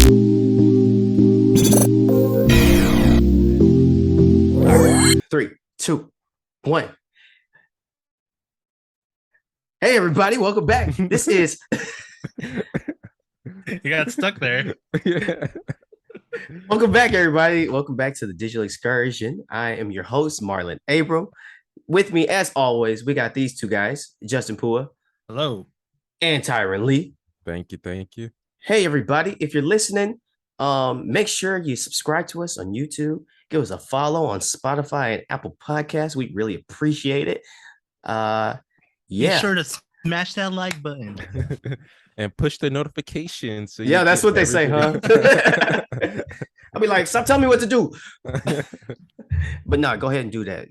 Three, two, one. Hey, everybody, welcome back. This is. You got stuck there. Yeah. Welcome back, everybody. Welcome back to the Digital Excursion. I am your host, Marlon Abram. With me, as always, we got these two guys, Justin Pua. Hello. And Tyron Lee. Thank you. Hey, everybody. If you're listening, make sure you subscribe to us on YouTube. Give us a follow on Spotify and Apple Podcasts. We really appreciate it. Be sure to smash that like button. And push the notifications. So that's what they say, huh? I'll be like, stop telling me what to do. But no, go ahead and do that.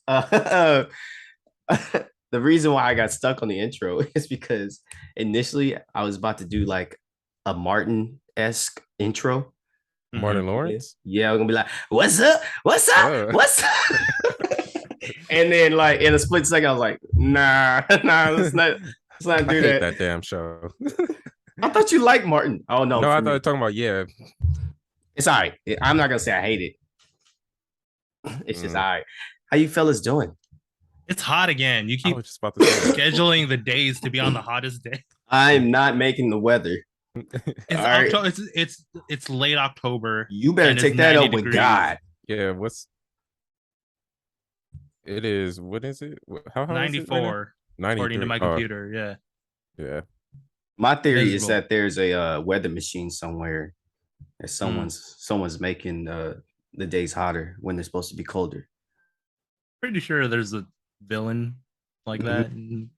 Yeah. The reason why I got stuck on the intro is because initially I was about to do like a Martin-esque intro. Martin Lawrence? Yeah, I'm gonna be like, what's up? And then like in a split second, I was like, nah, let's not do I hate that. that damn show. I thought you liked Martin. Oh no. No, I thought you were talking about It's all right. I'm not gonna say I hate it. It's just all right. How you fellas doing? It's hot again. You keep I was just about to say that. scheduling the days to be on the hottest day. I'm not making the weather. It's All right. October. It's late October. You better and take it's that 90 up with degrees. God. Yeah, what is it? How 94, 93? according to my computer. Yeah. My theory is Miserable. that there's a weather machine somewhere that someone's making the days hotter when they're supposed to be colder. Pretty sure there's a villain like that. in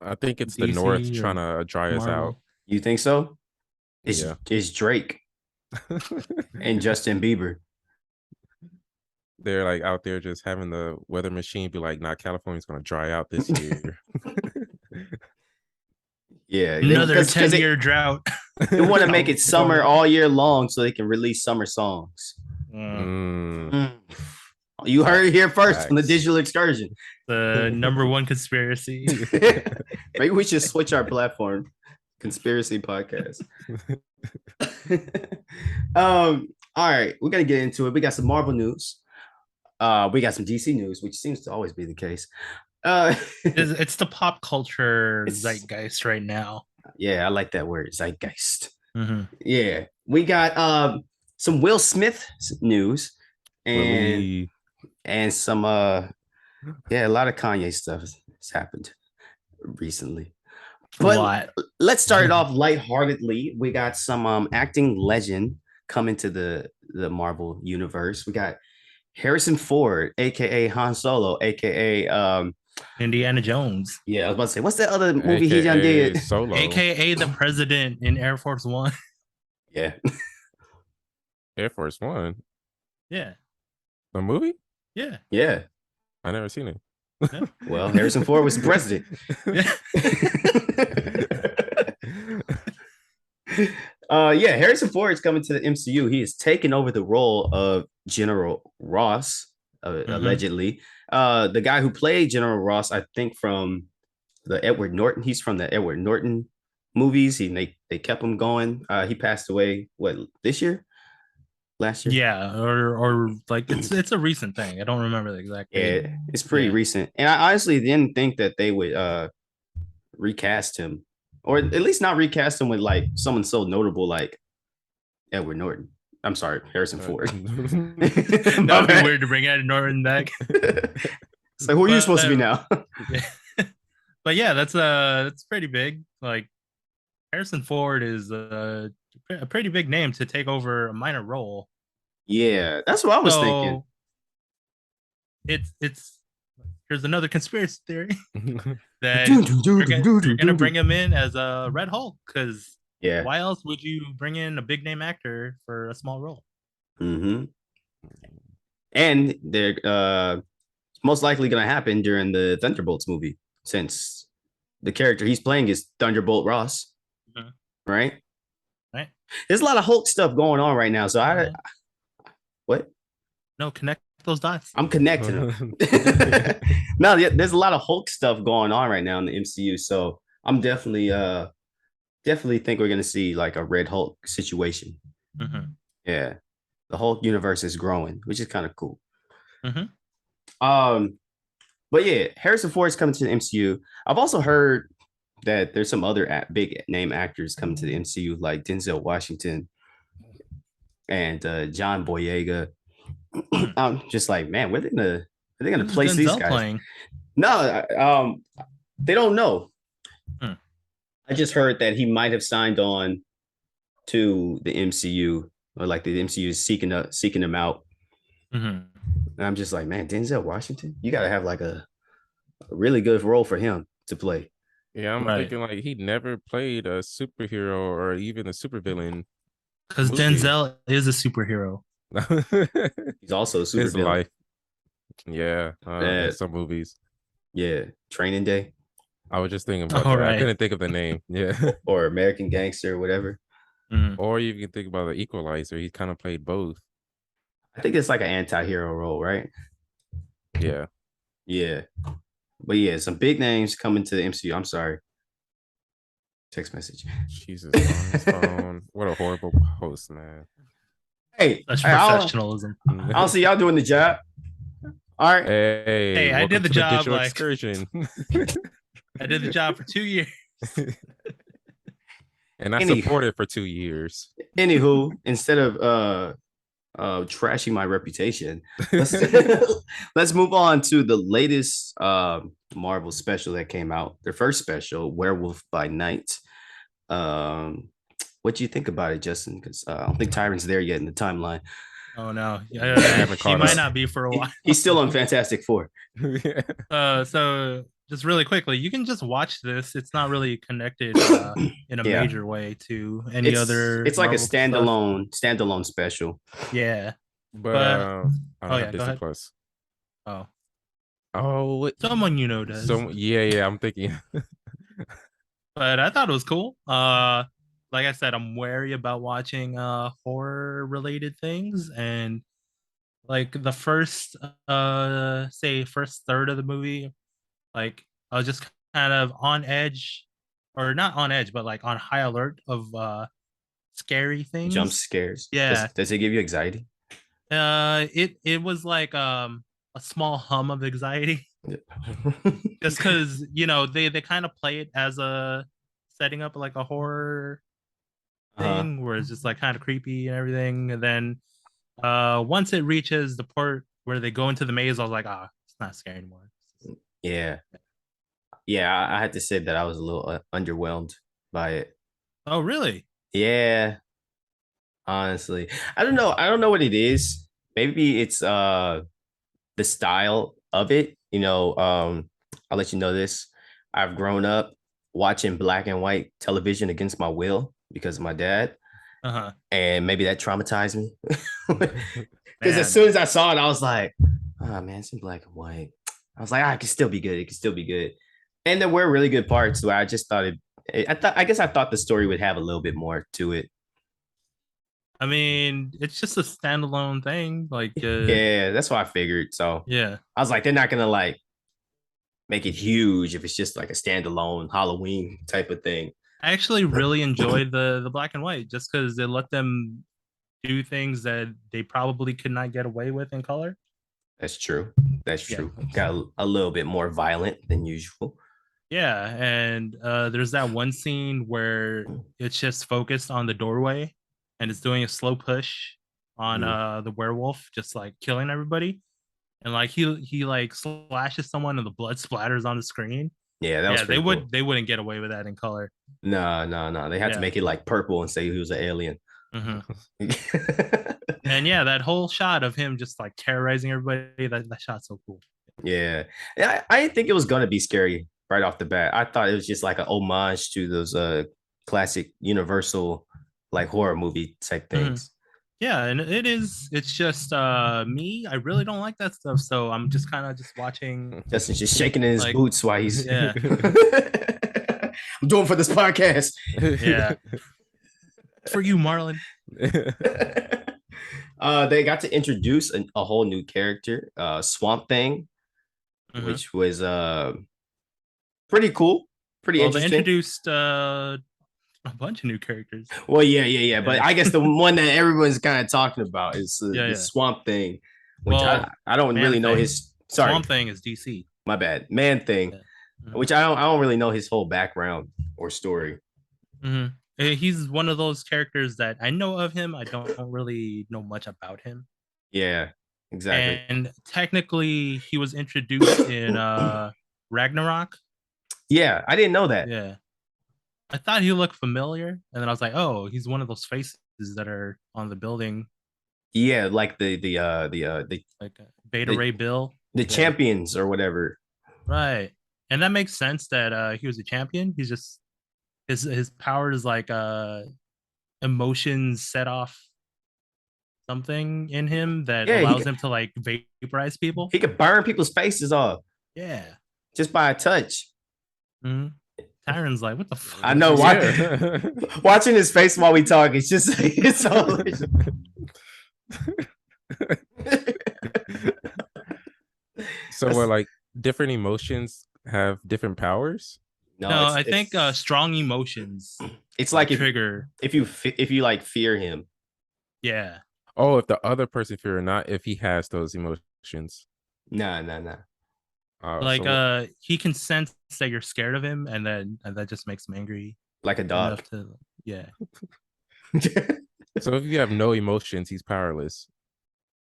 I think it's the DC North or trying to dry us out. Marvel. You think so? Yeah. It's Drake and Justin Bieber. They're like out there just having the weather machine be like, nah, California's gonna dry out this year. Yeah, Another 'cause 10-year drought. they want to make it summer all year long so they can release summer songs. You heard it here first on the Facts. Digital Excursion. The number one conspiracy. Maybe we should switch our platform. Conspiracy podcast. All right, we're gonna get into it. We got some Marvel news. We got some DC news, which seems to always be the case. It's the pop culture It's- zeitgeist right now. Yeah, I like that word, zeitgeist. Mm-hmm. Yeah, we got some Will Smith news and some a lot of Kanye stuff has happened recently. But let's start it off lightheartedly. We got some acting legend coming to the Marvel universe. We got Harrison Ford, aka Han Solo, aka Indiana Jones, I was about to say, what's that other movie he done did? Solo. aka the president in Air Force One. Yeah. Air Force One. Yeah. The movie? Yeah. Yeah. I never seen it. Yeah. Well, Harrison Ford was the president. Harrison Ford is coming to the MCU. He is taking over the role of General Ross, allegedly. The guy who played General Ross, I think from the Edward Norton. He's from the Edward Norton movies. They kept him going. He passed away this year? Last year? Yeah, or like it's a recent thing. I don't remember the exact date. Yeah, it's pretty recent. And I honestly didn't think that they would recast him, or at least not recast him with like someone so notable like Edward Norton. I'm sorry, Harrison Ford. That would be weird to bring Ed Norton back. It's like, who are you supposed to be now? But yeah, that's pretty big. Like Harrison Ford is a pretty big name to take over a minor role. Yeah, that's what I was thinking. It's here's another conspiracy theory that you're gonna bring him in as a Red Hulk, because why else would you bring in a big name actor for a small role? Mm-hmm. And they're most likely gonna happen during the Thunderbolts movie, since the character he's playing is Thunderbolt Ross. Mhm. Right? There's a lot of Hulk stuff going on right now. So what? No, connect those dots. I'm connecting them. No, there's a lot of Hulk stuff going on right now in the MCU. So I'm definitely definitely think we're gonna see like a Red Hulk situation. Mm-hmm. Yeah, the Hulk universe is growing, which is kind of cool. Mm-hmm. Um, but yeah, Harrison Ford is coming to the MCU. I've also heard that there's some other big name actors coming to the MCU, like Denzel Washington and John Boyega. I'm just like, man, where are they gonna Who's place these Denzel guys? playing? No, they don't know. Hmm. I just heard that he might have signed on to the MCU, or like the MCU is seeking him out. Mm-hmm. And I'm just like, man, Denzel Washington, you got to have like a really good role for him to play. Yeah, I'm Right. thinking like he never played a superhero or even a supervillain Because movie. Denzel is a superhero. He's also a super His villain. life. Yeah, in some movies. Yeah, Training Day. I was just thinking about All that. I right. couldn't think of the name. Yeah. Or American Gangster, or whatever. Mm-hmm. Or you can think about the Equalizer. He kind of played both. I think it's like an anti-hero role, right? Yeah. Yeah. But yeah, some big names coming to the MCU. I'm sorry. Text message. Jesus, on his phone. What a horrible host, man. Hey, That's I'll professionalism. see y'all doing the job. All right. Hey, I did the to job, digital like- excursion. I did the job for 2 years. And I supported for 2 years. Anywho, instead of trashing my reputation, let's move on to the latest Marvel special that came out. Their first special, Werewolf by Night. What do you think about it, Justin? Because I don't think Tyron's there yet in the timeline. Oh no, He he might not be for a while. He's still on Fantastic Four. So just really quickly, you can just watch this. It's not really connected in a major way to any other. It's like a Marvel standalone special. Yeah, but I don't have Go Disney ahead. Plus. Oh, someone you know does. Yeah, I'm thinking. But I thought it was cool. Like I said, I'm wary about watching horror related things, and like the first first third of the movie, like I was just kind of on edge, or not on edge, but like on high alert of scary things. Jump scares. Yeah. Does it give you anxiety? It was like a small hum of anxiety. Just because they kind of play it as a setting up like a horror thing where it's just like kind of creepy and everything, and then once it reaches the part where they go into the maze, I was like, it's not scary anymore. Yeah, I had to say that I was a little underwhelmed by it. Oh really? Yeah, honestly, I don't know what it is. Maybe it's the style of it. I'll let you know this. I've grown up watching black and white television against my will because of my dad. And maybe that traumatized me. Because as soon as I saw it, I was like, oh man, it's in black and white. I was like, it can still be good. It can still be good. And there were really good parts where I just thought I guess I thought the story would have a little bit more to it. I mean, it's just a standalone thing. Like, yeah, that's what I figured. So yeah, I was like, they're not gonna like make it huge if it's just like a standalone Halloween type of thing. I actually really enjoyed the black and white just because it let them do things that they probably could not get away with in color. That's true. Got a little bit more violent than usual. Yeah, and there's that one scene where it's just focused on the doorway and it's doing a slow push on the werewolf, just like killing everybody. And like he like slashes someone and the blood splatters on the screen. Yeah, that was they cool. They wouldn't get away with that in color. No. They had to make it like purple and say he was an alien. And yeah, that whole shot of him just like terrorizing everybody, that shot's so cool. Yeah, I didn't think it was gonna be scary right off the bat. I thought it was just like an homage to those classic Universal like horror movie type things. Yeah, and it's just me. I really don't like that stuff, so I'm just kind of just watching. Justin's just shaking in his boots while he's I'm doing for this podcast. Yeah. For you, Marlon. They got to introduce a whole new character, Swamp Thing, which was pretty cool, pretty interesting. They introduced a bunch of new characters. Well, yeah. But Yeah. I guess the one that everyone's kind of talking about is Yeah, the yeah. Swamp Thing, which Well, I don't Man really know Thing. his. Sorry, Swamp Thing is DC. my bad. Man Thing, Yeah. which I don't really know his whole background or story. Mm-hmm. He's one of those characters that I know of him. I don't really know much about him. Yeah, exactly. And technically, he was introduced in Ragnarok. Yeah, I didn't know that. Yeah. I thought he looked familiar, and then I was like, "Oh, he's one of those faces that are on the building, Yeah, like like Beta the Ray Bill." the Yeah, champions or whatever. right. And that makes sense that he was a champion. He's just his power is like emotions set off something in him that Yeah, allows him to like vaporize people. he could burn people's faces off Yeah. just by a touch. Mm-hmm. Tyron's like, "What the fuck?" I know. Yeah. Watching his face while we talk, it's just it's all. So what, like different emotions have different powers? No, I think strong emotions it's like trigger. if you like fear him. Yeah. Oh, if the other person fear or not, if he has those emotions. Nah. Like so he can sense that you're scared of him, and that just makes him angry. Like a dog. Yeah. so if you have no emotions, he's powerless.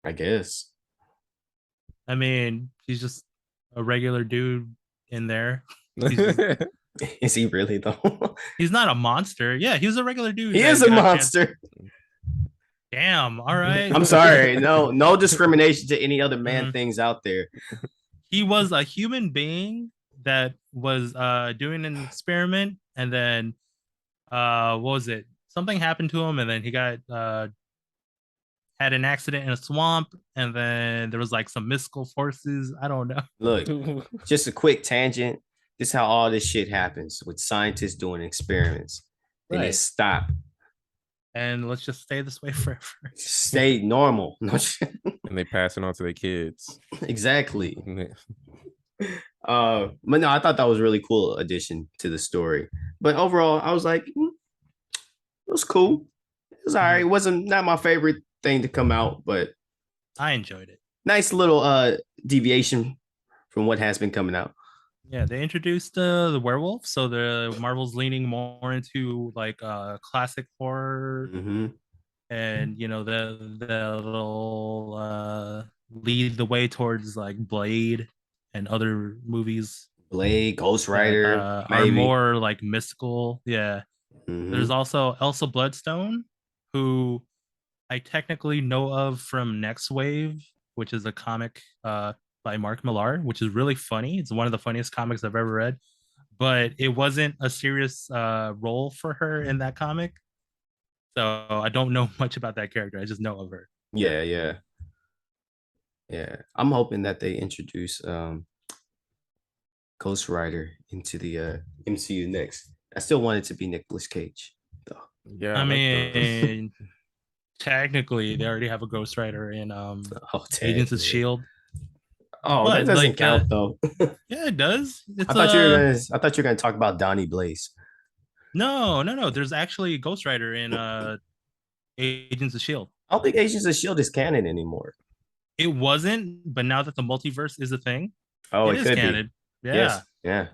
I guess. I mean, he's just a regular dude in there. Is he really though? He's not a monster. Yeah, he was a regular dude. He is a monster. Damn. All right. I'm sorry. No discrimination to any other man things out there. He was a human being that was doing an experiment, and then what was it? Something happened to him, and then he got had an accident in a swamp, and then there was like some mystical forces. I don't know. Look, just a quick tangent. This is how all this shit happens with scientists doing experiments. Then they stop. And let's just stay this way forever. Stay normal. And they pass it on to their kids. Exactly. But no, I thought that was a really cool addition to the story. But overall, I was like, it was cool. It was all right. It wasn't not my favorite thing to come out, but I enjoyed it. Nice little deviation from what has been coming out. Yeah, they introduced the werewolf, so the Marvel's leaning more into like classic horror, and you know they'll lead the way towards like Blade and other movies. Blade, Ghost Rider, are more like mystical. Yeah, there's also Elsa Bloodstone, who I technically know of from Next Wave, which is a comic by Mark Millar, which is really funny. It's one of the funniest comics I've ever read, but it wasn't a serious role for her in that comic. So I don't know much about that character. I just know of her. Yeah. I'm hoping that they introduce Ghost Rider into the MCU next. I still want it to be Nicolas Cage, though. Yeah, I mean, technically, they already have a Ghost Rider in Agents of S.H.I.E.L.D. Oh, but that doesn't count though. Yeah, it does. I thought you were gonna talk about Donnie Blaze. No. There's actually a Ghost Rider in Agents of S.H.I.E.L.D. I don't think Agents of S.H.I.E.L.D. is canon anymore. It wasn't, but now that the multiverse is a thing, it is canon. Be. Yeah. Yes. Yeah.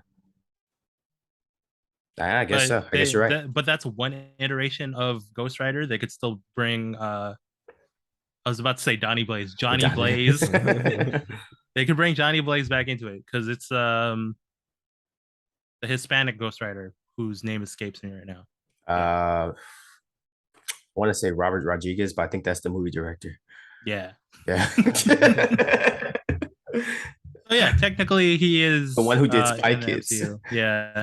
I guess so. I guess you're right. But that's one iteration of Ghost Rider. They could still bring I was about to say Johnny Blaze. They could bring Johnny Blaze back into it because it's the Hispanic Ghost Rider whose name escapes me right now. I want to say Robert Rodriguez, but I think that's the movie director. Yeah. So yeah, technically he is the one who did Spy Kids. Yeah.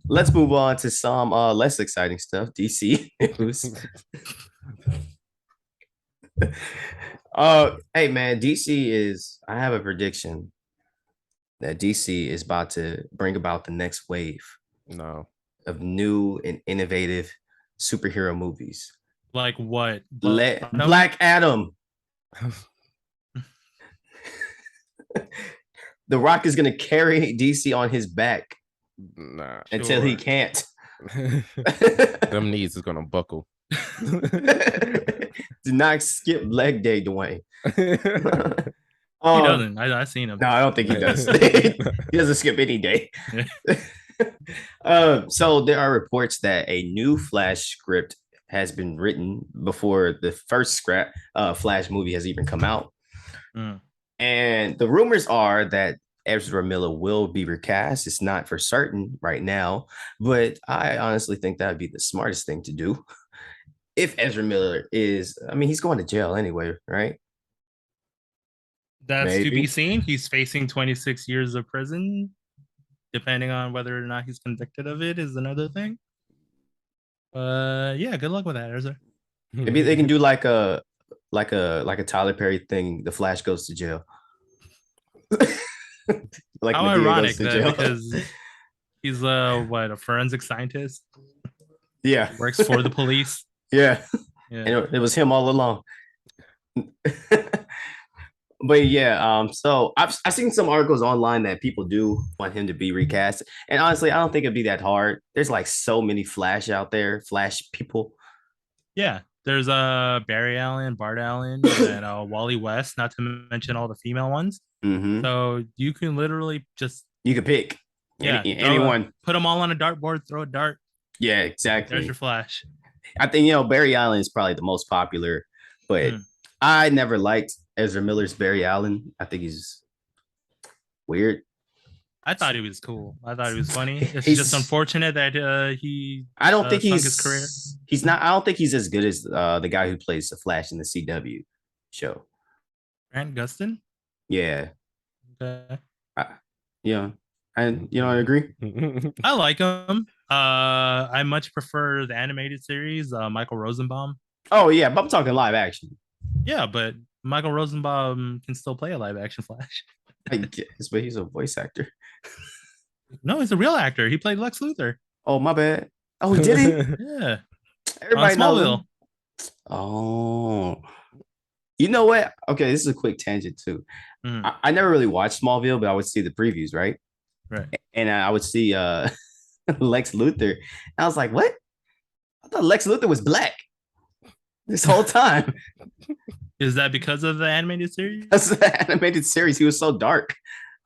Let's move on to some less exciting stuff. DC news. Hey man, DC is. I have a prediction that DC is about to bring about the next wave. Of new and innovative superhero movies. Like what? Black Adam. The Rock is gonna carry DC on his back Nah. Until he can't. Them knees is gonna buckle. Do not skip leg day, Dwayne. He doesn't. I've seen him. No, I don't think he does. He doesn't skip any day. So there are reports that a new Flash script has been written before the first Flash movie has even come out. And the rumors are that Ezra Miller will be recast. It's not for certain right now, but I honestly think that would be the smartest thing to do. If Ezra Miller is, I mean, he's going to jail anyway, right? That's to be seen. He's facing 26 years of prison. Depending on whether or not he's convicted of it is another thing. Yeah, good luck with that, Ezra. Maybe they can do like a Tyler Perry thing. The Flash goes to jail. Like how ironic that because he's a forensic scientist. Yeah, works for the police. Yeah. And it was him all along. But yeah, so I've seen some articles online that people do want him to be recast, and honestly, I don't think it'd be that hard. There's like so many Flash out there, Flash people. Yeah, there's Barry Allen, Bart Allen, and Wally West, not to mention all the female ones. So you can literally you can pick anyone, put them all on a dartboard, throw a dart. Yeah, exactly. There's your Flash. I think Barry Allen is probably the most popular, but I never liked Ezra Miller's Barry Allen. I think he's weird. I thought he was cool. I thought he was funny. It's just unfortunate that he. I don't think his career. He's not. I don't think he's as good as the guy who plays the Flash in the CW show. Grant Gustin. Yeah. Okay. Yeah, and I agree. I like him. I much prefer the animated series, Michael Rosenbaum. Oh yeah, but I'm talking live action. Yeah, but Michael Rosenbaum can still play a live action Flash. I guess, but he's a voice actor. No, he's a real actor. He played Lex Luthor. Oh, my bad. Oh, did he? Yeah. Everybody knows him. Oh. You know what? Okay, this is a quick tangent too. I never really watched Smallville, but I would see the previews, right? Right. And I would see Lex Luthor. And I was like, what? I thought Lex Luthor was black this whole time. Is that because of the animated series? That's the animated series. He was so dark.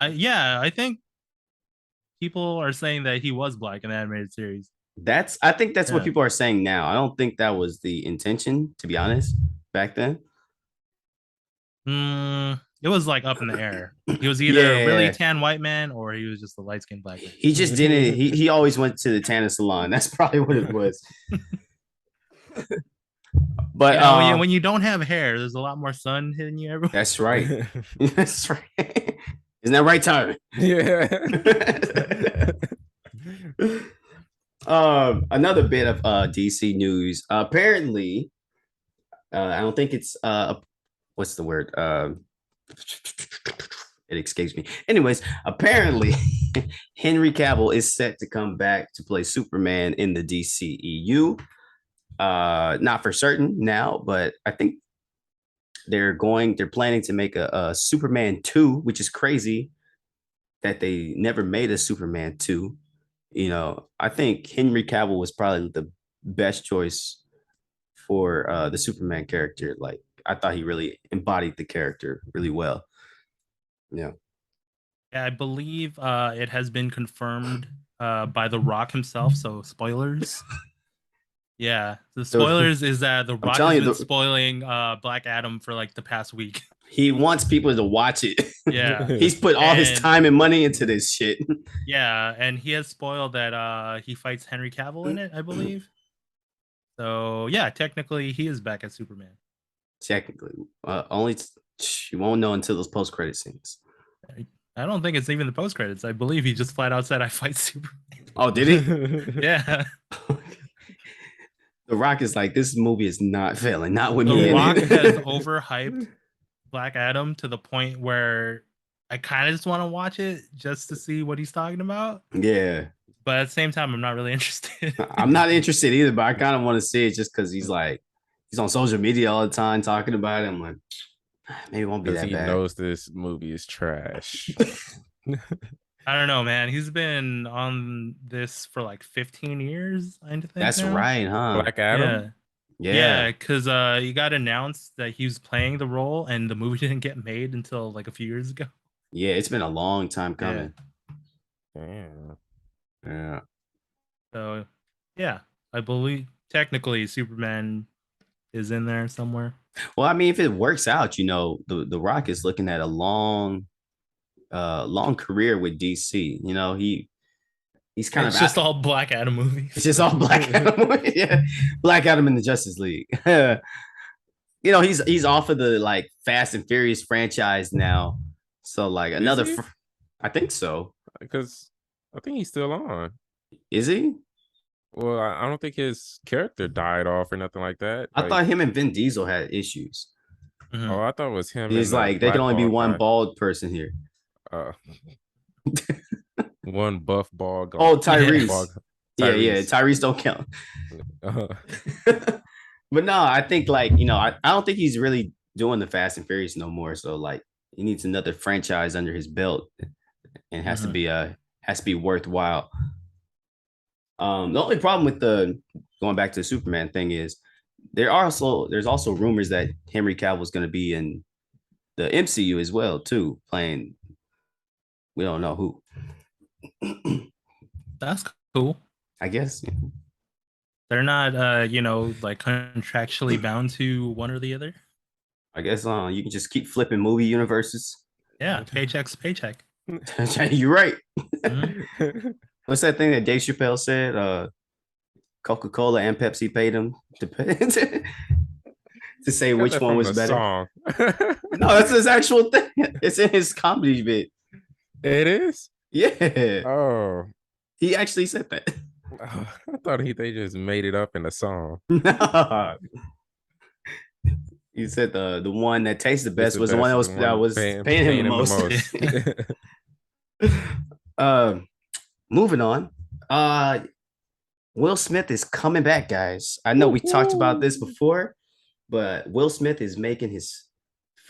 Yeah, I think people are saying that he was black in the animated series. I think that's what people are saying now. I don't think that was the intention, to be honest, back then. It was like up in the air. He was either a really tan white man or he was just a light-skinned black man. He just didn't. He always went to the tanning salon. That's probably what it was. But when you don't have hair, there's a lot more sun hitting you everywhere. That's right. That's right. Isn't that right, Tyler? Yeah. Another bit of DC news. Apparently, I don't think it's what's the word? It escapes me. Anyways, apparently, Henry Cavill is set to come back to play Superman in the DCEU. Not for certain now, but I think they're planning to make a Superman 2, which is crazy that they never made a Superman 2. I think Henry Cavill was probably the best choice for the Superman character. Like, I thought he really embodied the character really well. Yeah, I believe it has been confirmed by The Rock himself. So spoilers. Yeah, the spoilers is that The Rock has been spoiling Black Adam for like the past week. He wants people to watch it. Yeah, he's put all his time and money into this shit. Yeah, and he has spoiled that he fights Henry Cavill in it, I believe. So yeah, technically he is back as Superman. Technically, only you won't know until those post-credit scenes. I don't think it's even the post-credits. I believe he just flat out said, "I fight Superman." Oh, did he? Yeah. The Rock is like, this movie is not failing. Not with me. The Rock has overhyped Black Adam to the point where I kind of just want to watch it just to see what he's talking about. Yeah. But at the same time, I'm not really interested. I'm not interested either, but I kind of want to see it just because he's on social media all the time talking about it. I'm like, maybe it won't be that bad. He knows this movie is trash. I don't know, man. He's been on this for like 15 years, I think That's now. right, huh? Black Adam. Yeah. Yeah. Yeah, because he got announced that he was playing the role and the movie didn't get made until like a few years ago. Yeah, it's been a long time Yeah. coming. Damn. Yeah. So yeah, I believe technically Superman is in there somewhere. Well, I mean, if it works out, the Rock is looking at a long career with DC. He's kind of It's out. just all Black Adam It's movies. just all Black Adam. Yeah. Black Adam in the Justice League. He's off of the like Fast and Furious franchise now. So like Is he? I think so. Because I think he's still on. Is he? Well, I don't think his character died off or nothing like that. I Like, thought him and Vin Diesel had issues. Mhm. oh, I thought it was him He's and the like, there can black only be bald one guy. bald person here. Uh, one buff bald guy. Oh, Tyrese. Bald, Yeah. Tyrese don't count. Uh, But no, I think like, I don't think he's really doing the Fast and Furious no more. So like he needs another franchise under his belt and has to be worthwhile. The only problem with the going back to the Superman thing is there's also rumors that Henry Cavill is going to be in the MCU as well too, playing we don't know who. That's cool. I guess. They're not like contractually bound to one or the other. I guess you can just keep flipping movie universes. Yeah, paycheck's paycheck. You're right. Mhm. What's that thing that Dave Chappelle said? Coca-Cola and Pepsi paid him to say which one was better. Song. No, that's his actual thing. It's in his comedy bit. It is? Yeah. Oh. He actually said that. I thought they just made it up in a song. No. He said the one that tastes the best was the one that was paying him the most. Moving on. Will Smith is coming back, guys. I know we talked about this before, but Will Smith is making his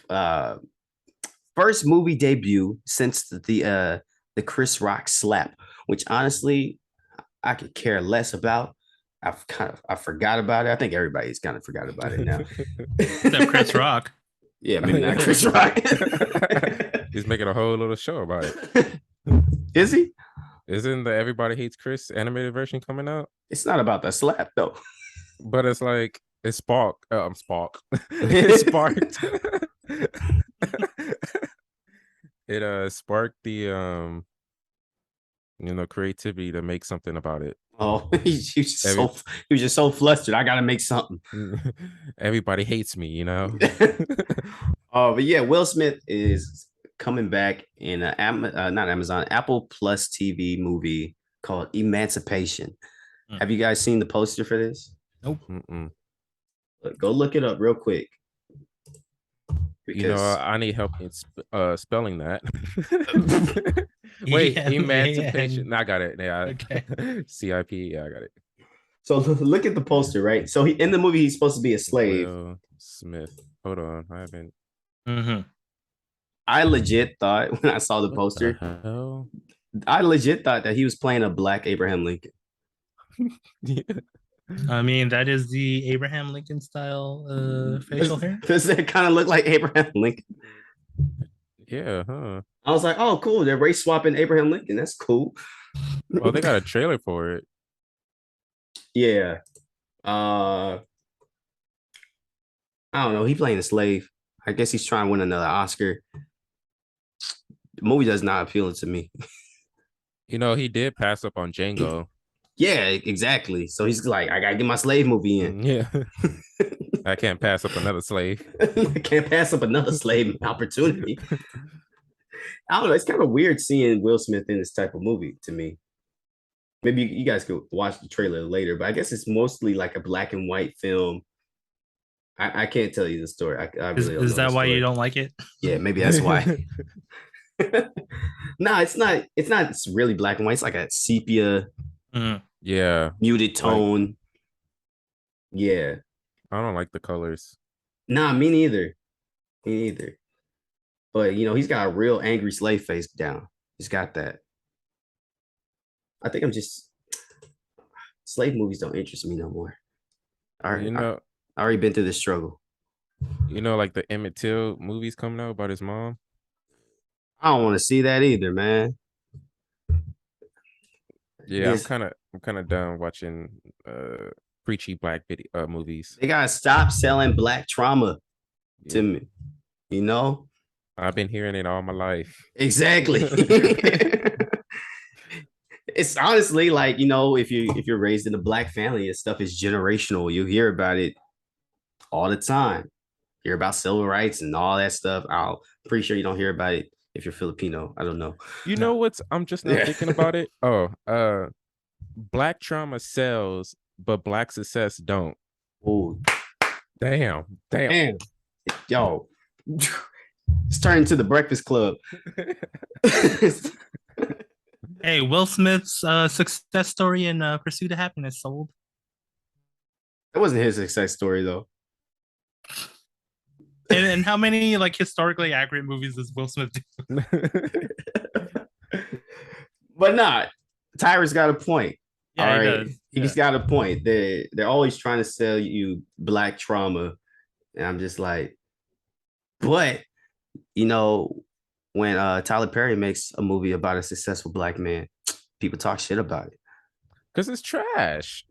first movie debut since the Chris Rock slap, which honestly I could care less about. I forgot about it. I think everybody's kind of forgot about it now. Except Chris Rock. Yeah, maybe not Chris Rock. He's making a whole little show about it. Is he? Isn't the Everybody Hates Chris animated version coming out? It's not about the slap though. But it's like it's sparked. It sparked. It sparked the creativity to make something about it. Oh, he was just so flustered. I gotta make something. Everybody hates me, Oh, but yeah, Will Smith is coming back in not Amazon, Apple Plus TV movie called Emancipation. Have you guys seen the poster for this? Nope. Go look it up real quick. Because I need help in spelling that. Wait, Emancipation. No, I got it. Yeah, okay. CIP. Yeah, I got it. So look at the poster, right? So in the movie, he's supposed to be a slave. Will Smith. Hold on, I haven't. Mm-hmm. I legit thought when I saw the poster, I legit thought that he was playing a black Abraham Lincoln. Yeah. I mean, that is the Abraham Lincoln style facial hair. Does that kind of look like Abraham Lincoln? Yeah, huh? I was like, oh, cool. They're race swapping Abraham Lincoln. That's cool. Well, they got a trailer for it. Yeah. I don't know. He playing a slave. I guess he's trying to win another Oscar. The movie does not appeal to me. He did pass up on Django. Yeah, exactly. So he's like, I gotta get my slave movie in. Yeah. I can't pass up another slave. I can't pass up another slave opportunity. I don't know. It's kind of weird seeing Will Smith in this type of movie to me. Maybe you guys could watch the trailer later, but I guess it's mostly like a black and white film. I can't tell you the story. I really don't is know that why you don't like it? Yeah, maybe that's why. No, it's not. It's really black and white. It's like a sepia, yeah, muted tone. Yeah, I don't like the colors. Nah, me neither. Me neither. But he's got a real angry slave face down. He's got that. I think I'm just slave movies don't interest me no more. You know, I already been through this struggle. like the Emmett Till movies coming out about his mom. I don't want to see that either, man. Yeah, I'm kind of done watching preachy black video movies. They gotta stop selling black trauma to Yeah. me. You know? I've been hearing it all my life. Exactly. It's honestly like, if you're raised in a black family, this stuff is generational. You hear about it all the time. Hear about civil rights and all that stuff. I'm pretty sure you don't hear about it if you're Filipino. I don't know. You know what's I'm just not thinking about it? Oh, black trauma sells, but black success don't. Oh, Damn. yo. It's turning to the Breakfast Club. Hey, Will Smith's success story in Pursuit of Happiness sold. It wasn't his success story though. And how many like historically accurate movies does Will Smith do? But not. Tyra's got a point. Yeah, all he right. does. He's got a point. They're always trying to sell you black trauma. And I'm just like, but when Tyler Perry makes a movie about a successful black man, people talk shit about it. Because it's trash.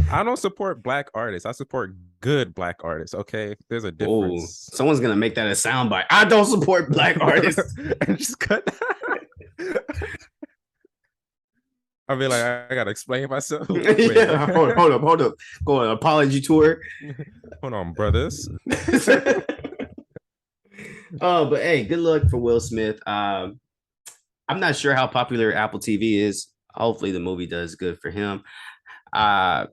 I don't support black artists. I support good black artists. Okay, there's a difference. Oh, someone's gonna make that a soundbite. I don't support black artists. And just cut. I'll be like, I gotta explain myself. Yeah, hold up. Go on apology tour. Hold on, brothers. Oh, but hey, good luck for Will Smith. I'm not sure how popular Apple TV is. Hopefully, the movie does good for him. I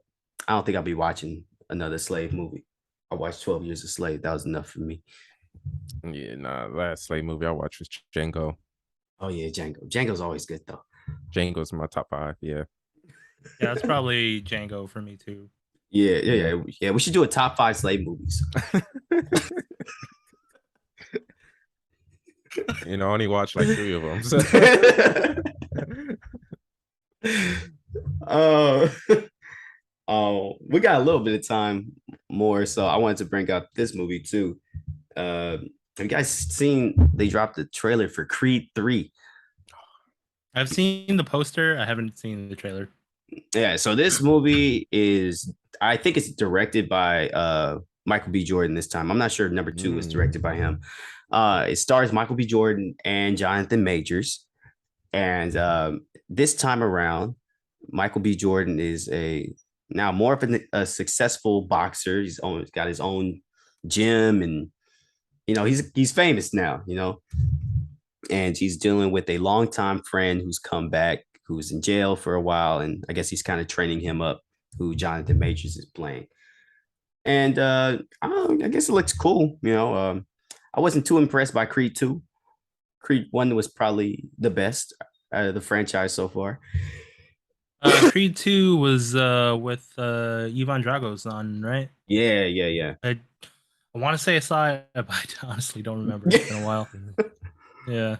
don't think I'll be watching another slave movie. I watched 12 Years a Slave. That was enough for me. Yeah, nah. Last slave movie I watched was Django. Oh yeah, Django. Django's always good though. Django's my top 5. Yeah. Yeah, it's probably Django for me too. Yeah. We should do a top 5 slave movies. I only watched like 3 of them. So. We got a little bit of time more, so I wanted to bring up this movie too. Have you guys seen they dropped the trailer for Creed 3? I've seen the poster. I haven't seen the trailer. Yeah, so this movie I think it's directed by Michael B. Jordan this time. I'm not sure if number 2 was directed by him. It stars Michael B. Jordan and Jonathan Majors. And this time around, Michael B. Jordan is now more of a successful boxer. He's got his own gym, and he's famous now. And he's dealing with a longtime friend who's come back, who's in jail for a while, and I guess he's kind of training him up, who Jonathan Majors is playing. And I guess it looks cool. I wasn't too impressed by Creed 2. Creed 1 was probably the best out of the franchise so far. Creed 2 was with Ivan Drago's on, right? Yeah. I want to say I saw it, but I honestly don't remember. It's been a while. Yeah.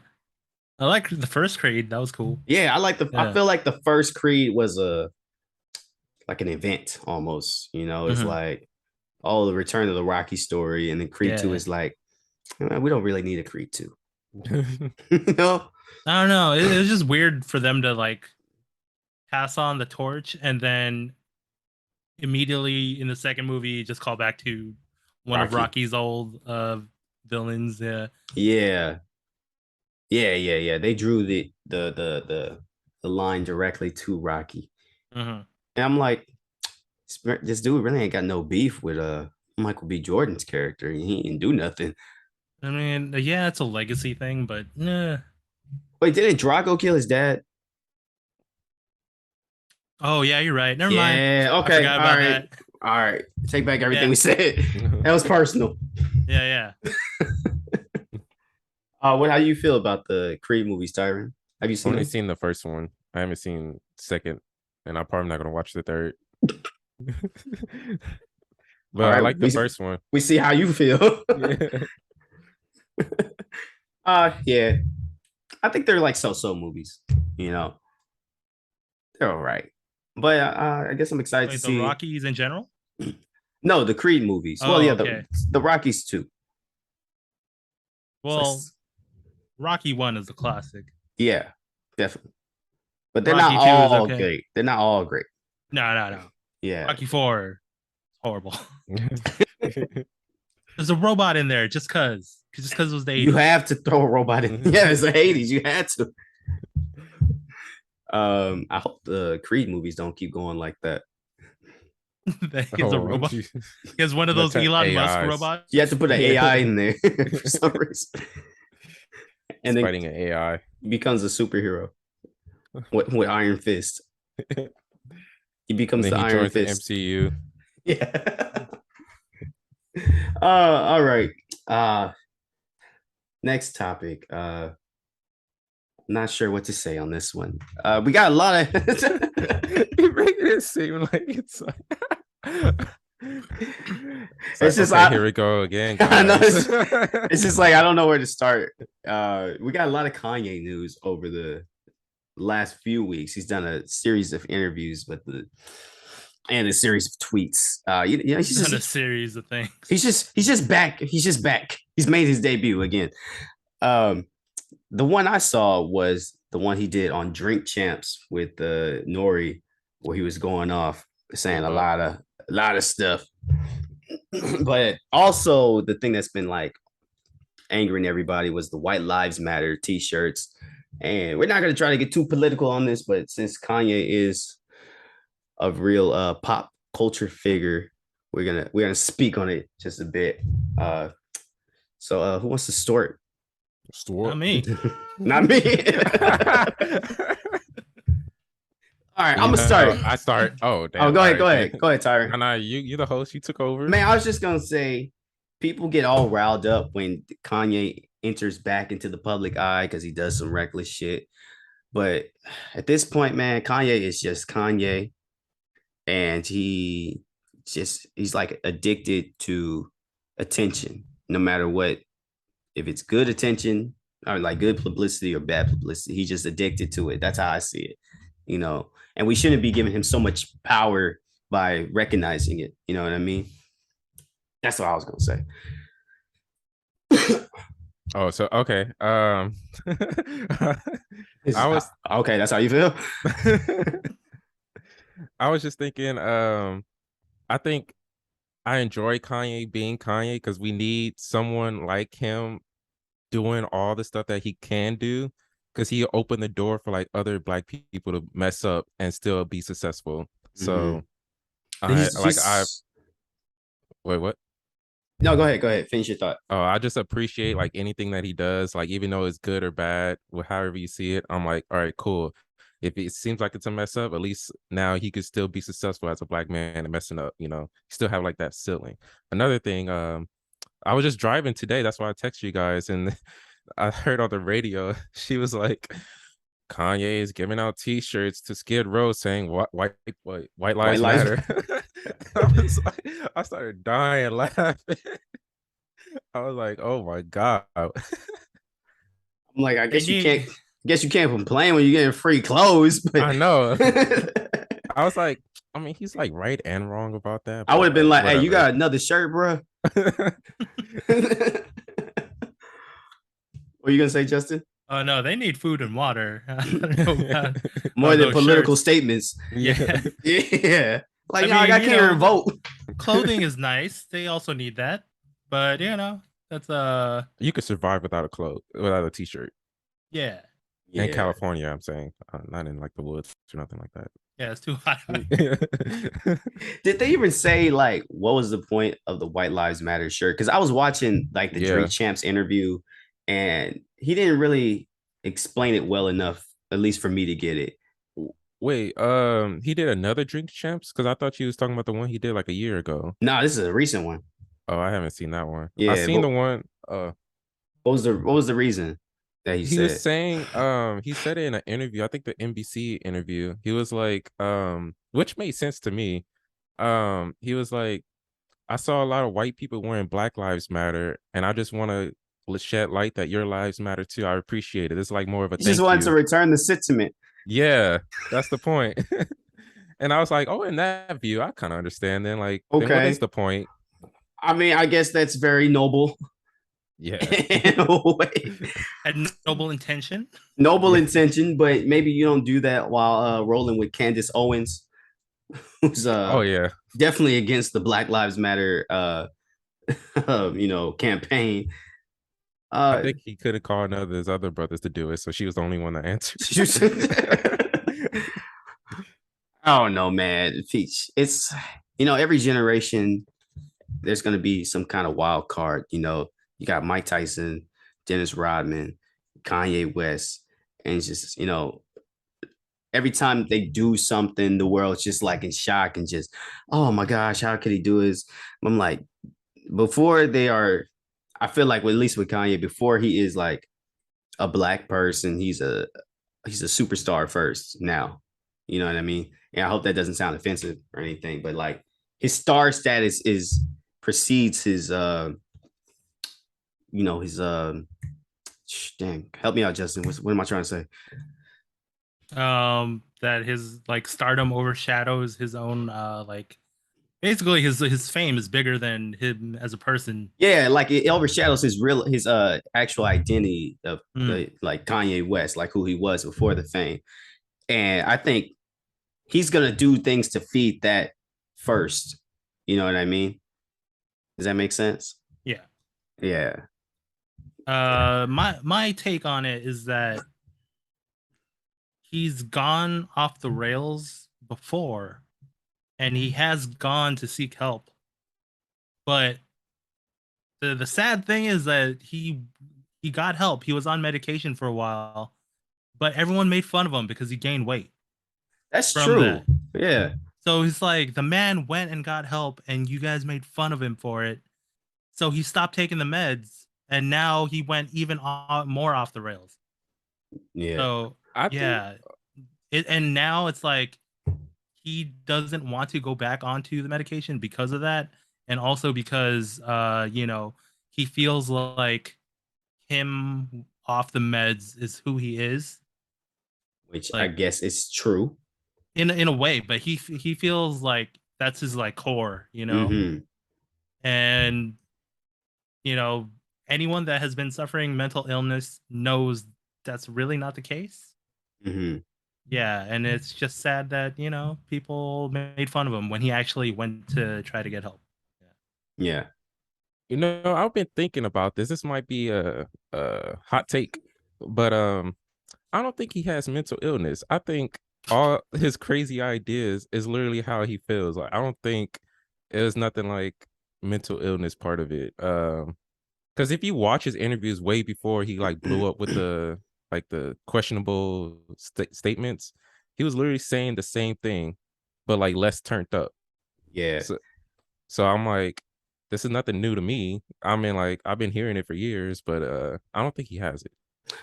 I like the first Creed. That was cool. Yeah, I feel like the first Creed was like an event almost. It's like, the Return of the Rocky story, and then Creed 2 is like, we don't really need a Creed 2. I don't know. It was just weird for them to like pass on the torch and then immediately in the second movie just call back to one of Rocky's old villains. Yeah. They drew the line directly to Rocky. And I'm like, this dude really ain't got no beef with Michael B. Jordan's character. He didn't do nothing. I mean, yeah, it's a legacy thing, but nah. Wait, didn't Drago kill his dad? Oh yeah, you're right. Never mind. Yeah, okay. All right. Take back everything we said. That was personal. Yeah. How do you feel about the Creed movies, Tyron? Have you seen I've only seen the first one. I haven't seen second, and I'm probably not gonna watch the third. But I like the first one. We see how you feel. Yeah. I think they're like so movies. You know, they're all right. But I guess I'm excited to Like the see. Rockies in general. No, the Creed movies. Well, Oh, yeah, okay. the Rockies too. So Well, Rocky 1 is a classic. yeah, definitely. But they're not Rocky 2 is all okay. great. They're not all great. No. Yeah. Rocky 4, horrible. There's a robot in there just cause it was the 80s. You have to throw a robot in. Yeah, it's the 80s. You had to. I hope the Creed movies don't keep going like that. He's a robot. Geez. He's one of those Elon Musk robots. You have to put an AI in there for some reason. And then fighting an AI. Becomes a superhero with Iron Fist. He becomes the Iron Fist. The MCU. Yeah. All right. Next topic. Not sure what to say on this one. We got a lot of You're making it seem like it's like it's just okay, here we go again. I know it's just like I don't know where to start. We got a lot of Kanye news over the last few weeks. He's done a series of interviews and a series of tweets. He's done a series of things. He's just back. He's back. He's made his debut again. The one I saw was the one he did on Drink Champs with Nori, where he was going off saying a lot of stuff. But also the thing that's been like angering everybody was the White Lives Matter t-shirts. And we're not going to try to get too political on this, but since Kanye is a real pop culture figure, we're gonna speak on it just a bit. So who wants to start? Not me. Not me. All right, I'm gonna start. I start. Oh, damn. Oh, go ahead, Tyron. No, you're the host. You took over. Man, I was just gonna say, people get all riled up when Kanye enters back into the public eye because he does some reckless shit. But at this point, man, Kanye is just Kanye, and he's like addicted to attention, no matter what. If it's good attention or like good publicity or bad publicity, he's just addicted to it. That's how I see it, and we shouldn't be giving him so much power by recognizing it. You know what I mean? That's what I was gonna say. Oh, so okay. I was okay. That's how you feel. I was just thinking. I think I enjoy Kanye being Kanye because we need someone like him doing all the stuff that he can do, because he opened the door for like other Black people to mess up and still be successful. So wait, what? No, go ahead. Finish your thought. Oh, I just appreciate like anything that he does, like even though it's good or bad, however you see it, I'm like, all right, cool. If it seems like it's a mess up, at least now he could still be successful as a Black man and messing up, still have like that ceiling. Another thing, I was just driving today. That's why I texted you guys. And I heard on the radio, she was like, Kanye is giving out t-shirts to Skid Row saying white lives matter. I started dying laughing. I was like, oh my God. I'm like, I guess you can't complain when you're getting free clothes. But... I know. I was like, I mean, he's like right and wrong about that. I would have been like, whatever. Hey, you got another shirt, bro? What are you gonna say, Justin? Oh no, they need food and water. More than political statements. Yeah. Yeah. Like, I can't vote. Clothing is nice. They also need that. But that's you could survive without a t-shirt. Yeah. In California, I'm saying, not in like the woods or nothing like that. Yeah, it's too hot. Did they even say like what was the point of the White Lives Matter shirt? Because I was watching like the Drink Champs interview, and he didn't really explain it well enough, at least for me to get it. Wait, he did another Drink Champs? Because I thought you was talking about the one he did like a year ago. No, this is a recent one. Oh, I haven't seen that one. Yeah, I seen the one. What was the reason that he said? Was saying, he said it in an interview. I think the NBC interview. He was like, which made sense to me. He was like, I saw a lot of white people wearing Black Lives Matter, and I just want to let's shed light that your lives matter too. I appreciate it. It's like more of a He just thank wanted to you. return the sentiment. Yeah, that's the point. And I was like, oh, in that view, I kind of understand. Then, like, then what is Okay. the point? I mean, I guess that's very noble Yeah. in a way. Had noble intention. Noble Yeah. intention, but maybe you don't do that while rolling with Candace Owens, who's Oh yeah. definitely against the Black Lives Matter campaign. I Uh think he could have called one of his other brothers to do it, so she was the only one that answered. I don't know, man. It's every generation there's gonna be some kind of wild card. You got Mike Tyson, Dennis Rodman, Kanye West, and it's just every time they do something, the world's just like in shock and just, oh my gosh, how could he do this? I'm like, before they are, I feel like, well, at least with Kanye, before he is like a black person, he's a superstar first now. You know what I mean? And I hope that doesn't sound offensive or anything, but like his star status is precedes his his dang, help me out, Justin. What am I trying to say? That his like stardom overshadows his own like basically his fame is bigger than him as a person. Yeah, like it overshadows his actual identity of Mm. the like Kanye West, like who he was before the fame. And I think he's gonna do things to feed that first. You know what I mean? Does that make sense? Yeah. Yeah. My take on it is that he's gone off the rails before and he has gone to seek help. But the sad thing is that he got help. He was on medication for a while, but everyone made fun of him because he gained weight That's from true. that. Yeah. So he's like, the man went and got help, and you guys made fun of him for it. So he stopped taking the meds, and now he went even more off the rails. Yeah. So I think yeah, and now it's like he doesn't want to go back onto the medication because of that, and also because he feels like him off the meds is who he is, Which I like guess is true. in a way, but he feels like that's his like core, Mm-hmm. and you know anyone that has been suffering mental illness knows that's really not the case. Mm-hmm. Yeah, and it's just sad that people made fun of him when he actually went to try to get help. Yeah. I've been thinking about this. This might be a hot take, but I don't think he has mental illness. I think all his crazy ideas is literally how he feels. Like I don't think there's nothing like mental illness part of it. Because if you watch his interviews way before he like blew up with the questionable statements, he was literally saying the same thing, but like less turned up. Yeah. So so I'm like, this is nothing new to me. I mean, like I've been hearing it for years, but I don't think he has it.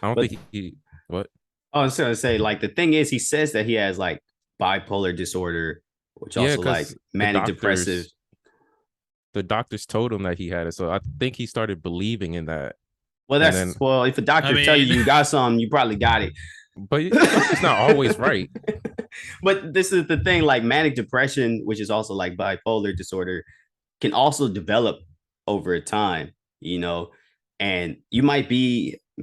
I don't But think he what? I was gonna say, like, the thing is, he says that he has like bipolar disorder, which Yeah, also like because manic depressive. the doctors told him that he had it. So I think he started believing in that. Well, And then if a I doctor tell you mean, you got something, you probably got it. but the doctor's not always right. But this is the thing, like manic depression, which is also like bipolar disorder, can also develop over time, you know, and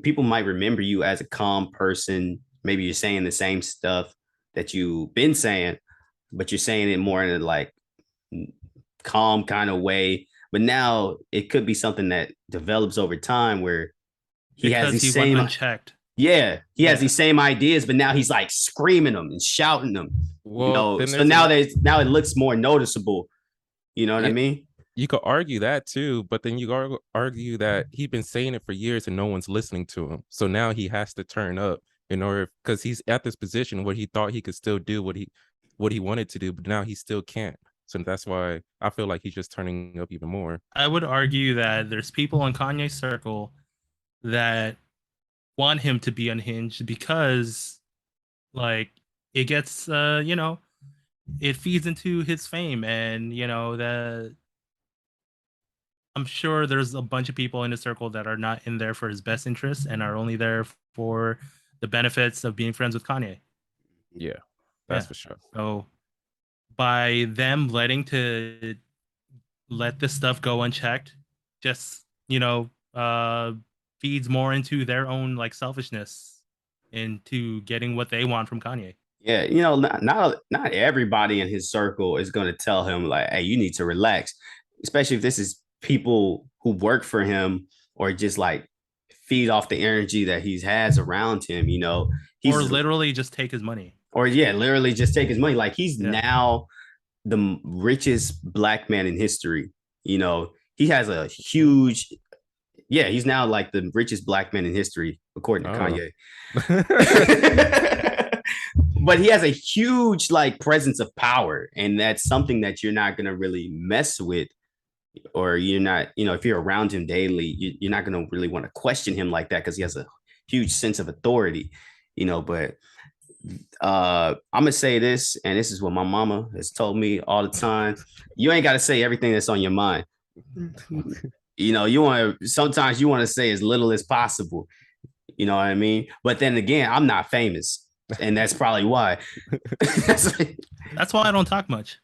people might remember you as a calm person. Maybe you're saying the same stuff that you've been saying, but you're saying it more in a like calm kind of way. But now it could be something that develops over time where he has because these he went same, unchecked. yeah, he has Yeah. these same ideas, but now he's like screaming them and shouting them, Well, then So there's now it looks more noticeable. You know what I yeah, mean? you could argue that too, but then you argue that he's been saying it for years and no one's listening to him. So now he has to turn up in order because he's at this position where he thought he could still do what he wanted to do, but now he still can't. So that's why I feel like he's just turning up even more. I would argue that there's people in Kanye's circle that want him to be unhinged because like it gets it feeds into his fame, and I'm sure there's a bunch of people in his circle that are not in there for his best interests and are only there for the benefits of being friends with Kanye. Yeah, Yeah. that's for sure. So by them let this stuff go unchecked, just feeds more into their own like selfishness into getting what they want from Kanye. Yeah, you know, not everybody in his circle is going to tell him like, "Hey, you need to relax," especially if this is people who work for him or just like feed off the energy that he has around him. You know, Or he's literally just take his money. or yeah, literally just take his money. Like he's Yeah. now the richest black man in history. You know, he has a huge, yeah, he's now like the richest black man in history, according to Oh. Kanye. But he has a huge like presence of power, and that's something that you're not gonna really mess with, or you're not, you know, if you're around him daily, you're not gonna really want to question him like that because he has a huge sense of authority, you know. But I'm gonna say this, and this is what my mama has told me all the time: you ain't gotta say everything that's on your mind. You know, you want to sometimes you want to say as little as possible. You know what I mean? But then again, I'm not famous, and that's probably why. That's why I don't talk much.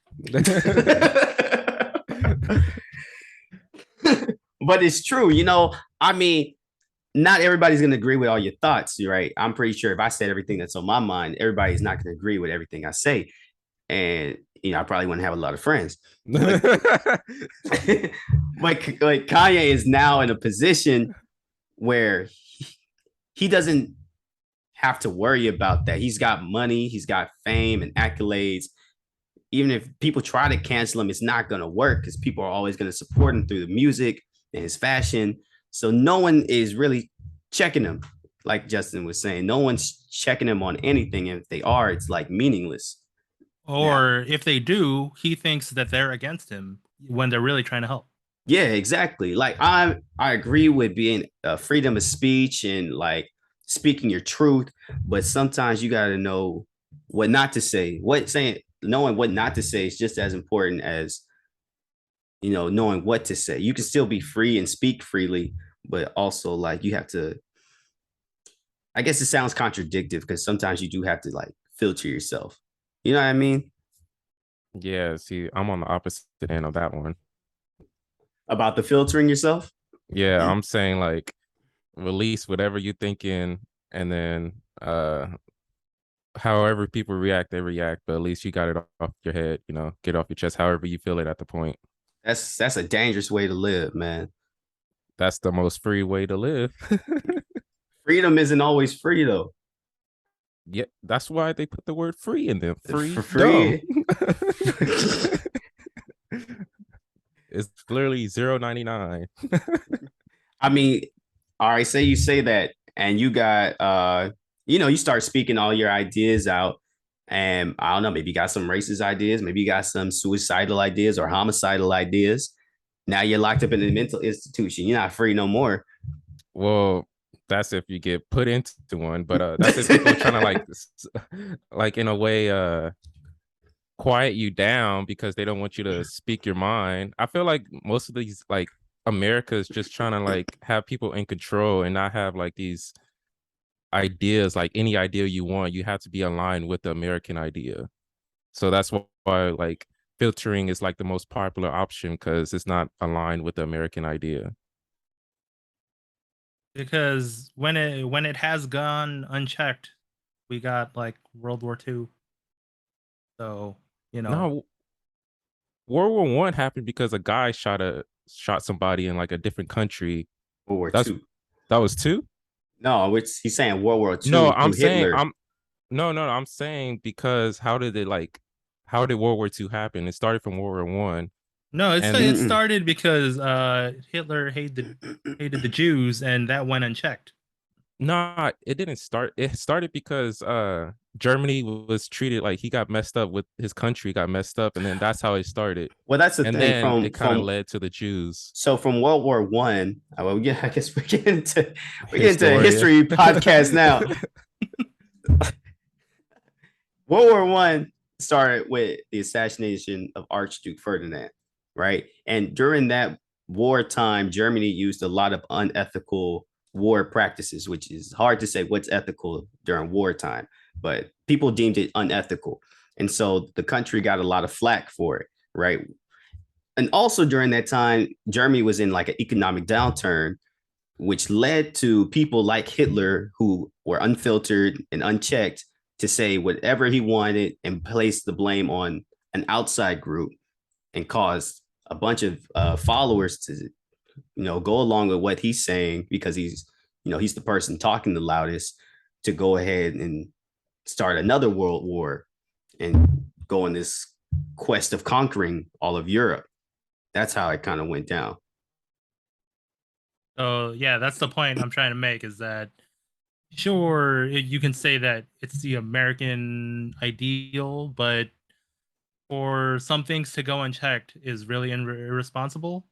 But it's true, you know. I mean, not everybody's going to agree with all your thoughts, right? I'm pretty sure if I said everything that's on my mind, everybody's not going to agree with everything I say. And, you know, I probably wouldn't have a lot of friends. But, like Kanye is now in a position where he doesn't have to worry about that. He's got money, he's got fame and accolades. Even if people try to cancel him, it's not going to work because people are always going to support him through the music and his fashion. So no one is really checking him, like Justin was saying. No one's checking him on anything. And if they are, it's like meaningless. Or if they do, he thinks that they're against him when they're really trying to help. Yeah, exactly. Like I agree with being freedom of speech and like speaking your truth, but sometimes you got to know what not to say. What saying knowing what not to say is just as important as, you know, knowing what to say. You can still be free and speak freely, but also like you have to, I guess it sounds contradictory because sometimes you do have to like filter yourself. You know what I mean? Yeah, see, I'm on the opposite end of that one. About the filtering yourself? Yeah, I'm saying like release whatever you're thinking, and then however people react, they react, but at least you got it off your head, you know, get off your chest however you feel it at the point. That's a dangerous way to live, man. That's the most free way to live. Freedom isn't always free though. Yeah, that's why they put the word free in them. Free, For free. It's literally 0.99. I mean, all right, say you say that and you got you know, you start speaking all your ideas out, and I don't know, maybe you got some racist ideas, maybe you got some suicidal ideas or homicidal ideas. Now you're locked up in a mental institution. You're not free no more. Well, that's if you get put into one, but that's if people are trying to like in a way quiet you down because they don't want you to speak your mind. I feel like most of these like America is just trying to like have people in control and not have like these ideas, like any idea you want, you have to be aligned with the American idea. So that's why like filtering is like the most popular option because it's not aligned with the American idea. Because when it has gone unchecked, we got like World War II. So, No, World War I happened because a guy shot somebody in like a different country. World War That's II. that was two? No, he's saying World War No, II through I'm saying Hitler. I'm saying because how did World War II happen? It started from World War I. no, it And started because Hitler hated the Jews, and that went unchecked. no, it didn't start. It started because Germany was treated like he got messed up with his country got messed up, and then that's how it started. Well, that's the And thing then from it kind of led to the Jews. so from World War One. Well, yeah, I guess we're getting to a Historia. history podcast now. World War One started with the assassination of Archduke Ferdinand, right? And during that wartime, Germany used a lot of unethical war practices, which is hard to say what's ethical during wartime, but people deemed it unethical. And so the country got a lot of flack for it, right? And also during that time, Germany was in like an economic downturn, which led to people like Hitler who were unfiltered and unchecked to say whatever he wanted and place the blame on an outside group and cause a bunch of followers to go along with what he's saying because he's the person talking the loudest to go ahead and start another world war and go on this quest of conquering all of Europe. That's how it kind of went down. So yeah, that's the point I'm trying to make, is that sure, you can say that it's the American ideal, but for some things to go unchecked is really irresponsible.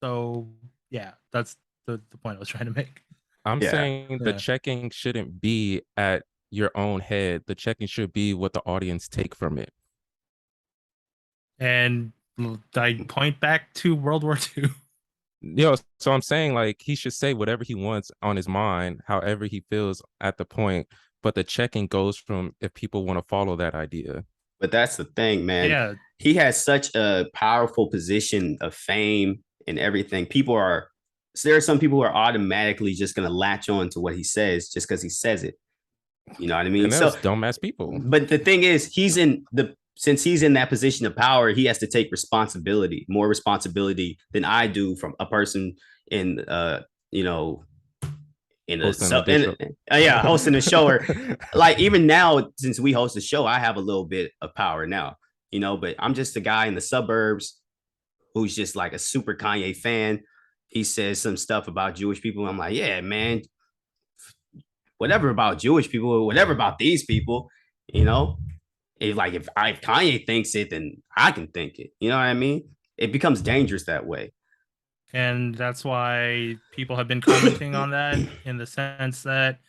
So yeah, that's the point I was trying to make. I'm saying the checking shouldn't be at your own head. The checking should be what the audience take from it. And I point back to World War II. So I'm saying, like, he should say whatever he wants on his mind, however he feels at the point, but the checking goes from if people want to follow that idea. But that's the thing, man. Yeah. He has such a powerful position of fame and everything. There are some people who are automatically just going to latch on to what he says just because he says it. You know what I mean? And so dumbass people. But the thing is, since he's in that position of power, he has to take more responsibility than I do from a person in hosting a show. Or like even now, since we host a show, I have a little bit of power now, but I'm just a guy in the suburbs who's just like a super Kanye fan. He says some stuff about Jewish people. I'm like, yeah, man, whatever about Jewish people, whatever about these people, If Kanye thinks it, then I can think it. You know what I mean? It becomes dangerous that way. And that's why people have been commenting on that, in the sense that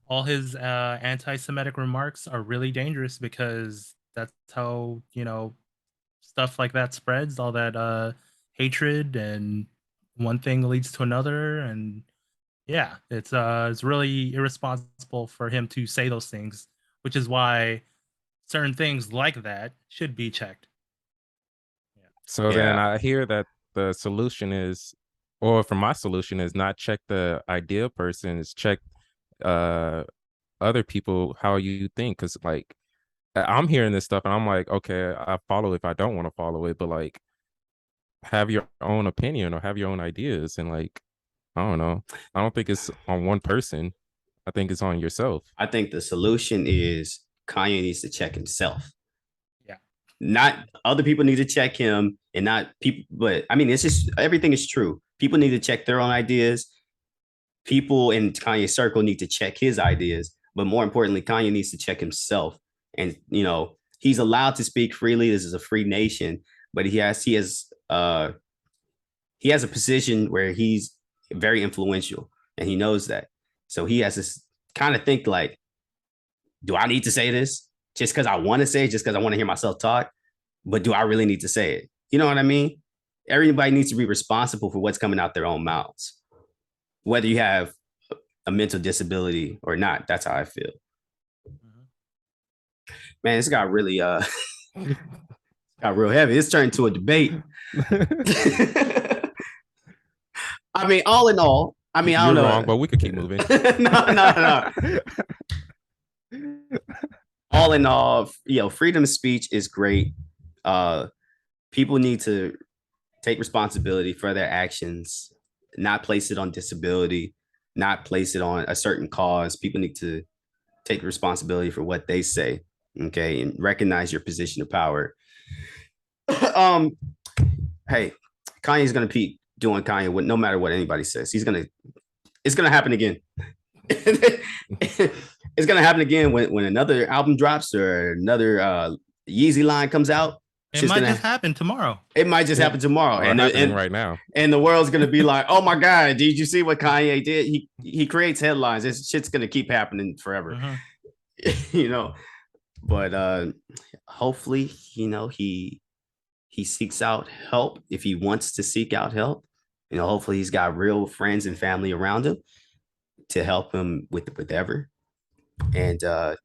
all his anti-Semitic remarks are really dangerous, because that's how, stuff like that spreads, all that hatred, and one thing leads to another. And yeah, it's really irresponsible for him to say those things, which is why certain things like that should be checked. So then I hear that the solution is, or for my solution is, not check the ideal person, is check other people how you think. Because like I'm hearing this stuff and I'm like, okay, I follow if I don't want to follow it, but like have your own opinion or have your own ideas. And like, I don't know, I don't think it's on one person. I think it's on yourself. I think the solution is Kanye needs to check himself. Yeah. Not other people need to check him, and not people, but I mean, it's just, everything is true. People need to check their own ideas. People in Kanye's circle need to check his ideas, but more importantly, Kanye needs to check himself. And he's allowed to speak freely. This is a free nation, but he has a position where he's very influential, and he knows that. So he has to kind of think like, do I need to say this just because I want to say it, just because I want to hear myself talk? But do I really need to say it? You know what I mean? Everybody needs to be responsible for what's coming out their own mouths, whether you have a mental disability or not. That's how I feel. Man, it's got really got real heavy. It's turned into a debate. I mean, all in all, I don't know. Wrong, but we could keep moving. No. All in all, freedom of speech is great. People need to take responsibility for their actions, not place it on disability, not place it on a certain cause. People need to take responsibility for what they say, okay, and recognize your position of power. Hey, Kanye's gonna keep doing Kanye no matter what anybody says. It's gonna happen again. It's gonna happen again when another album drops or another Yeezy line comes out. It might just happen tomorrow. It might just happen tomorrow, and right now, and the world's gonna be like, "Oh my God, did you see what Kanye did? He creates headlines. This shit's gonna keep happening forever." But hopefully, he he seeks out help if he wants to seek out help. Hopefully he's got real friends and family around him to help him with whatever. And I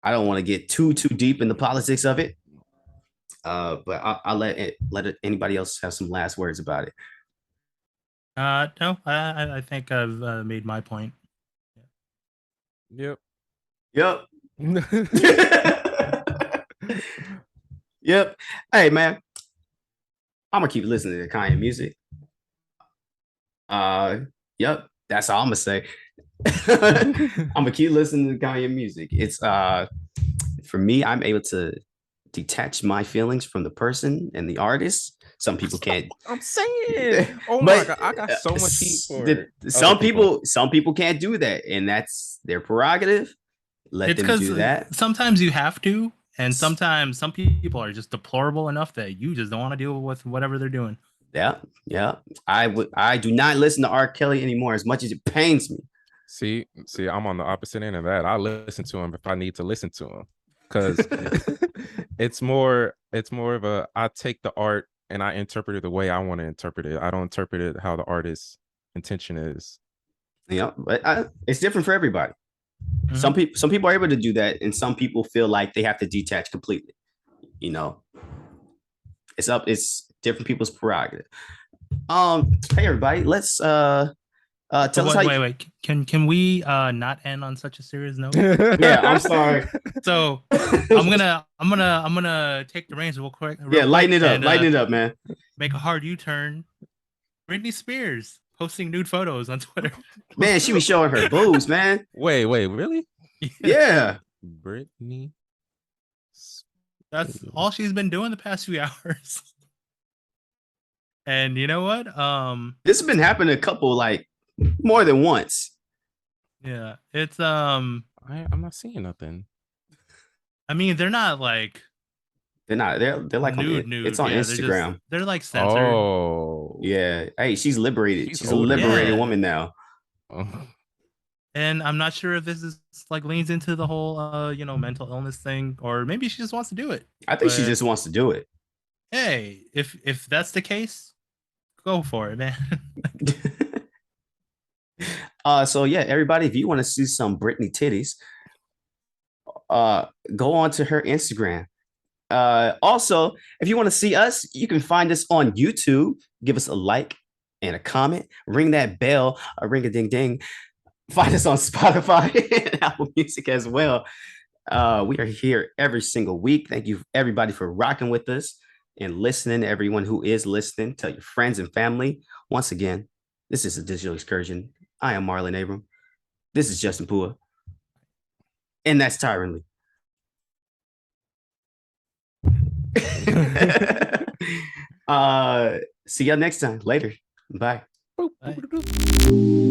don't want to get too deep in the politics of it. But I'll let anybody else have some last words about it. No, I think I've made my point. Yep. Yep. Yep. Hey man, I'm gonna keep listening to Kanye music. Yep. That's all I'm gonna say. I'm gonna keep listening to Kanye music. It's for me, I'm able to detach my feelings from the person and the artist. Some people can't. I'm saying, oh my god, I got so much heat for it. Some people can't do that, and that's their prerogative. Let them do that. Sometimes you have to, and sometimes some people are just deplorable enough that you just don't want to deal with whatever they're doing. Yeah. I do not listen to R. Kelly anymore, as much as it pains me. See, I'm on the opposite end of that. I listen to him if I need to listen to him, because it's more of a, I take the art and I interpret it the way I want to interpret it. I don't interpret it how the artist's intention is. Yeah, but it's different for everybody. Mm-hmm. Some people are able to do that, and some people feel like they have to detach completely. It's different people's prerogative. Hey everybody, let's tell us how. Wait. Can we not end on such a serious note? Yeah, I'm sorry. So I'm gonna take the reins real quick. Lighten it up, man. Make a hard U-turn. Britney Spears posting nude photos on Twitter. Man, she was showing her boobs, man. Wait, really? Yeah. Britney. That's all she's been doing the past few hours. And you know what? This has been happening a couple, like, more than once. Yeah, it's I'm not seeing nothing. I mean, they're not like they're like nude. It's on Instagram. They're like censored. Oh yeah. Hey, she's liberated. She's a liberated woman now. And I'm not sure if this is like leans into the whole mental illness thing, or maybe she just wants to do it. I think she just wants to do it. Hey, if that's the case, go for it, man. So yeah, everybody, if you want to see some Britney titties, go on to her Instagram. Also, if you want to see us, you can find us on YouTube. Give us a like and a comment. Ring that bell, ring a ding ding. Find us on Spotify and Apple Music as well. We are here every single week. Thank you, everybody, for rocking with us and listening. Everyone who is listening, tell your friends and family. Once again, this is a Digital Excursion. I am Marlon Abram. This is Justin Pua. And that's Tyron Lee. See y'all next time. Later. Bye. Bye.